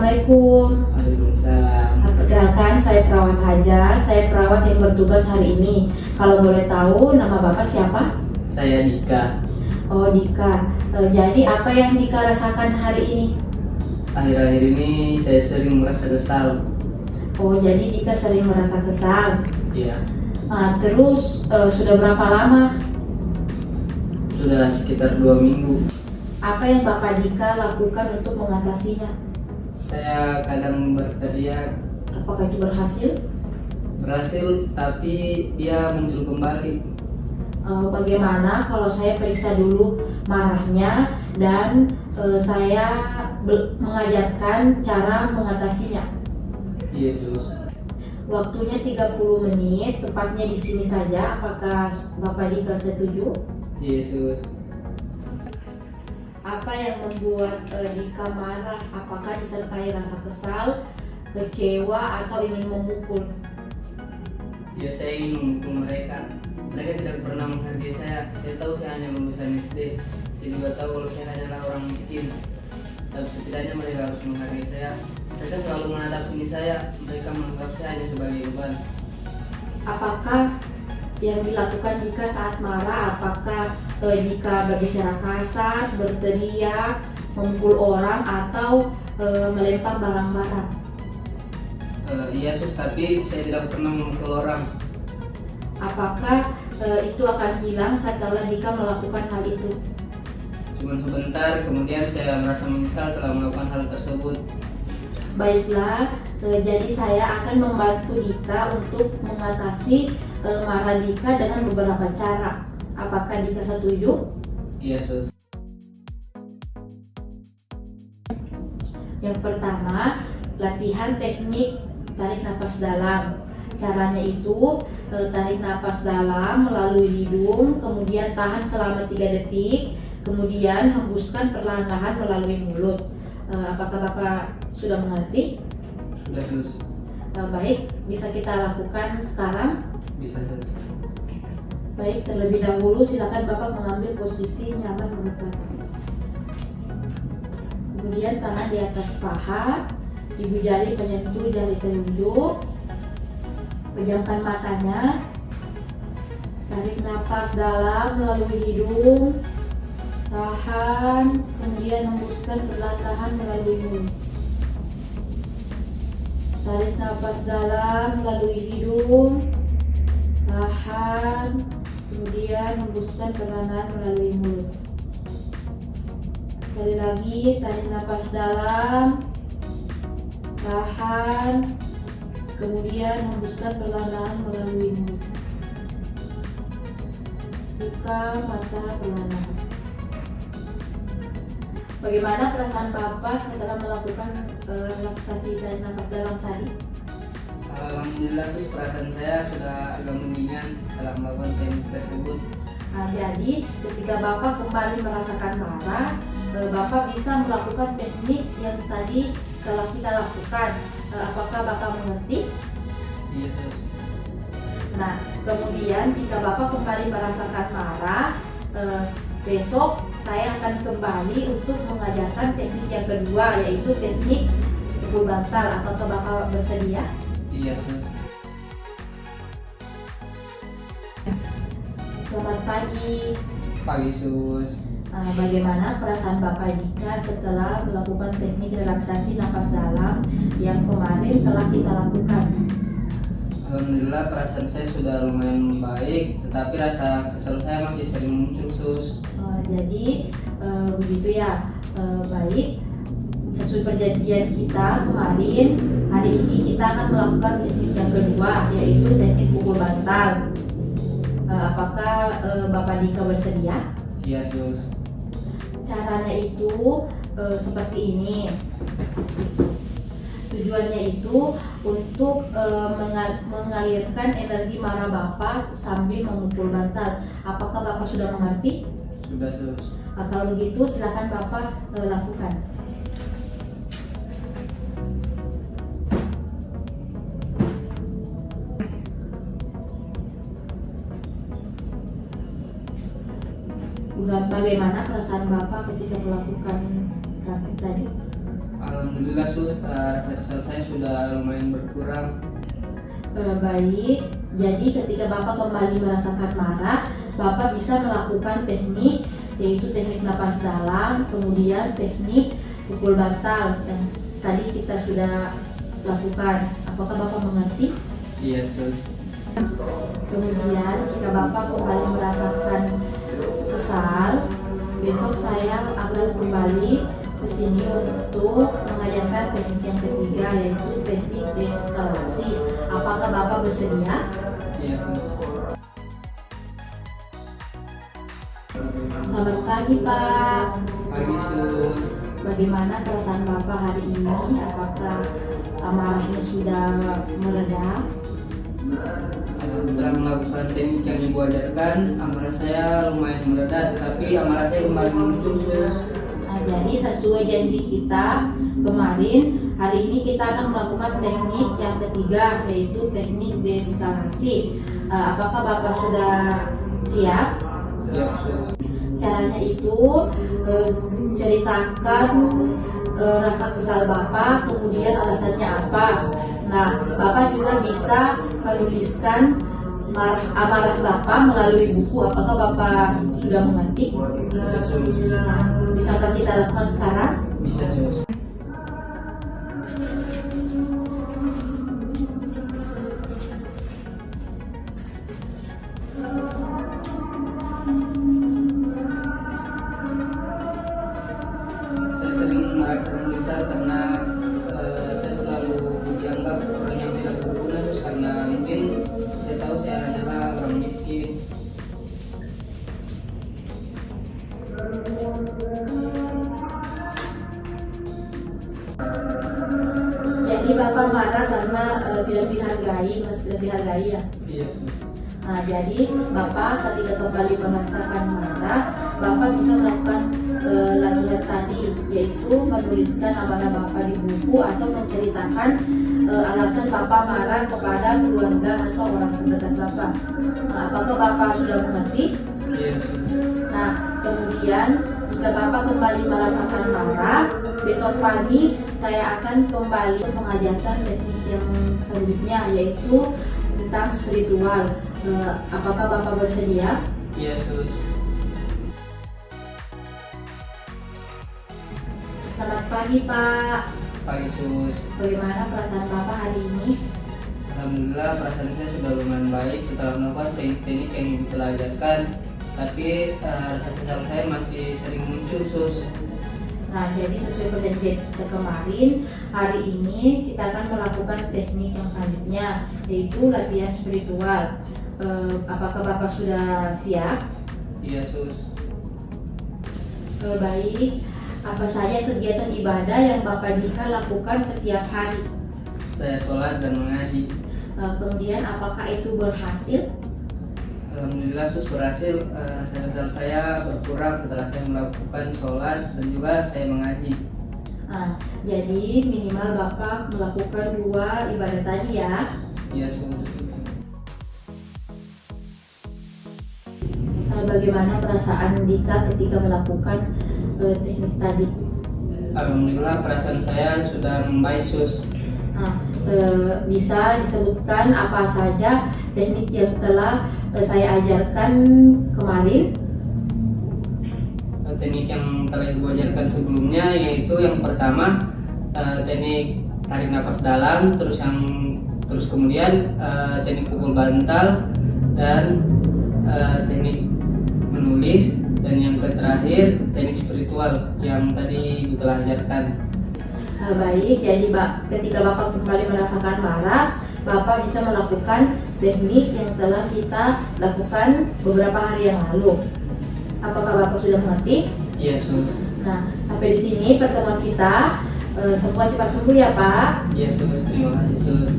Assalamualaikum. Waalaikumsalam. Perkenalkan, saya perawat Hajar. Saya perawat yang bertugas hari ini. Kalau boleh tahu, nama Bapak siapa? Saya Dika. Oh, Dika. Jadi apa yang Dika rasakan hari ini? Akhir-akhir ini saya sering merasa kesal. Oh, jadi Dika sering merasa kesal. Iya, Terus sudah berapa lama? sudah sekitar 2 minggu. Apa yang Bapak Dika lakukan untuk mengatasinya? Saya kadang berteriak, Apakah itu berhasil? berhasil, tapi dia muncul kembali. Bagaimana kalau saya periksa dulu marahnya dan saya mengajarkan cara mengatasinya? Yesus. Waktunya 30 menit, tepatnya di sini saja. Apakah Bapak Dika setuju? Yesus. Apa yang membuat Dika marah? Apakah disertai rasa kesal, kecewa, atau ingin memukul? Ya, saya ingin memukul mereka. Mereka tidak pernah menghargai saya. Saya tahu saya hanya lulusan SD. Saya juga tahu kalau saya hanyalah orang miskin. Tapi setidaknya mereka harus menghargai saya. Mereka selalu menatap ini saya. Mereka menganggap saya hanya sebagai beban. Apakah yang dilakukan Dika saat marah? Apakah Dika berbicara kasar, berteriak, memukul orang, atau melempar barang-barang? Iya sus, tapi saya tidak pernah memukul orang. Apakah itu akan hilang setelah Dika melakukan hal itu? Cuma sebentar, kemudian saya merasa menyesal telah melakukan hal tersebut. Baiklah, jadi saya akan membantu Dika untuk mengatasi marah Dika dengan beberapa cara. Apakah Dika setuju? Iya sus. Yang pertama, latihan teknik tarik napas dalam. Caranya itu tarik napas dalam melalui hidung, kemudian tahan selama 3 detik, kemudian hembuskan perlahan-lahan melalui mulut. Apakah Bapak sudah mengerti? Sudah sus. Baik, bisa kita lakukan sekarang. Bisa sus. Baik, terlebih dahulu silakan Bapak mengambil posisi nyaman menurut Bapak. Kemudian tangan di atas paha, ibu jari menyentuh jari telunjuk. Pejamkan matanya. Tarik napas dalam melalui hidung. Tahan, kemudian hembuskan perlahan-lahan melalui mulut. Tarik napas dalam melalui hidung. Tahan, kemudian hembuskan perlahan-lahan melalui mulut. Sekali lagi, tarik napas dalam, tahan, kemudian hembuskan perlahan-lahan melalui mulut. Buka mata perlahan-lahan. Bagaimana perasaan Bapak setelah melakukan relaksasi tarik napas dalam tadi? Alhamdulillah sus, perasaan saya sudah agak mendingan setelah melakukan teknik tersebut. Jadi ketika Bapak kembali merasakan marah, Bapak bisa melakukan teknik yang tadi telah kita lakukan. Apakah Bapak mengerti? Iya sus. Nah, kemudian jika Bapak kembali merasakan marah, besok saya akan kembali untuk mengajarkan teknik yang kedua, yaitu teknik pukul bantal. Apakah Bapak bersedia? Iya sus. Selamat pagi. Pagi sus. Bagaimana perasaan Bapak Dika setelah melakukan teknik relaksasi napas dalam yang kemarin telah kita lakukan? Alhamdulillah perasaan saya sudah lumayan membaik, tetapi rasa kesal saya masih sering muncul sus. Jadi begitu ya. Baik, sesuai perjanjian kita kemarin, hari ini kita akan melakukan teknik yang kedua, yaitu teknik pukul bantal. Apakah Bapak Dika bersedia? Iya sus. Caranya itu seperti ini. Tujuannya itu untuk mengalirkan energi marah Bapak sambil memukul bantal. Apakah Bapak sudah mengerti? Sudah sus. Kalau begitu silakan Bapak lakukan. Bagaimana perasaan Bapak ketika melakukan praktik tadi? Alhamdulillah sus, rasa kesal saya sudah lumayan berkurang. Baik, jadi ketika Bapak kembali merasakan marah, Bapak bisa melakukan teknik, yaitu teknik napas dalam, kemudian teknik pukul bantal yang tadi kita sudah lakukan. Apakah Bapak mengerti? Iya sus. Kemudian jika Bapak kembali merasakan kesal, besok saya akan kembali ke sini untuk mengajarkan teknik yang ketiga, yaitu teknik deeskalasi. Apakah Bapak bersedia? Iya sus. Selamat pagi Pak. Pagi sus. Bagaimana perasaan Bapak hari ini? Apakah amarahnya sudah mereda? Setelah melakukan teknik yang ibu ajarkan, amarah saya lumayan mereda, tapi amarah saya kembali muncul sus. Nah, jadi sesuai janji kita kemarin, hari ini kita akan melakukan teknik yang ketiga, yaitu teknik deeskalasi. Apakah Bapak sudah siap? Siap sus. Caranya itu ceritakan rasa kesal Bapak, kemudian alasannya apa. Nah, Bapak juga bisa menuliskan amarah Bapak melalui buku. Apakah Bapak sudah mengerti? Iya, sus. Nah, bisakah kita lakukan sekarang? Bisa sus. Saya sering merasa menyesal karena saya selalu dianggap orang yang tidak berguna sus, karena mungkin saya tahu saya hanyalah orang miskin. Jadi Bapak marah karena tidak dihargai, masih tidak dihargai ya. Iya sus. Nah, jadi Bapak ketika kembali merasakan marah, Bapak bisa melakukan latihan tadi, yaitu menuliskan amarah Bapak di buku atau menceritakan alasan Bapak marah kepada keluarga atau orang terdekat Bapak. Nah, apakah Bapak sudah mengerti? Iya sus. Nah, kemudian jika Bapak kembali merasakan marah, besok pagi saya akan kembali mengajarkan teknik yang selanjutnya, yaitu tentang spiritual. Apakah Bapak bersedia? Iya sus. Selamat pagi Pak. Pagi sus. Bagaimana perasaan Bapak hari ini? Alhamdulillah perasaan saya sudah lumayan baik setelah melakukan teknik-teknik yang ibu telah ajarkan. Tapi rasa kesal saya masih sering muncul sus. Nah, jadi sesuai perjanjian kita kemarin, hari ini kita akan melakukan teknik yang selanjutnya, yaitu latihan spiritual. Apakah Bapak sudah siap? Iya sus. Baik. Apa saja kegiatan ibadah yang Bapak Dika lakukan setiap hari? Saya sholat dan mengaji. Kemudian apakah itu berhasil? Alhamdulillah sus berhasil. Rasa kesal saya berkurang setelah saya melakukan sholat dan juga saya mengaji. Nah, jadi minimal Bapak melakukan 2 ibadah tadi ya. Iya sus. Bagaimana perasaan Dika ketika melakukan teknik tadi? Alhamdulillah perasaan saya sudah membaik sus. Nah, bisa disebutkan apa saja teknik yang telah saya ajarkan kemarin? Teknik yang telah ibu ajarkan sebelumnya, yaitu yang pertama teknik tarik nafas dalam, terus kemudian teknik pukul bantal dan teknik menulis, dan yang terakhir teknik spiritual yang tadi ibu telah ajarkan. Baik, jadi ketika Bapak kembali merasakan marah, Bapak bisa melakukan teknik yang telah kita lakukan beberapa hari yang lalu. Apakah Bapak sudah mengerti? Iya sus. Nah, sampai di sini pertemuan kita. Semoga cepat sembuh ya Pak. Iya sus, terima kasih sus.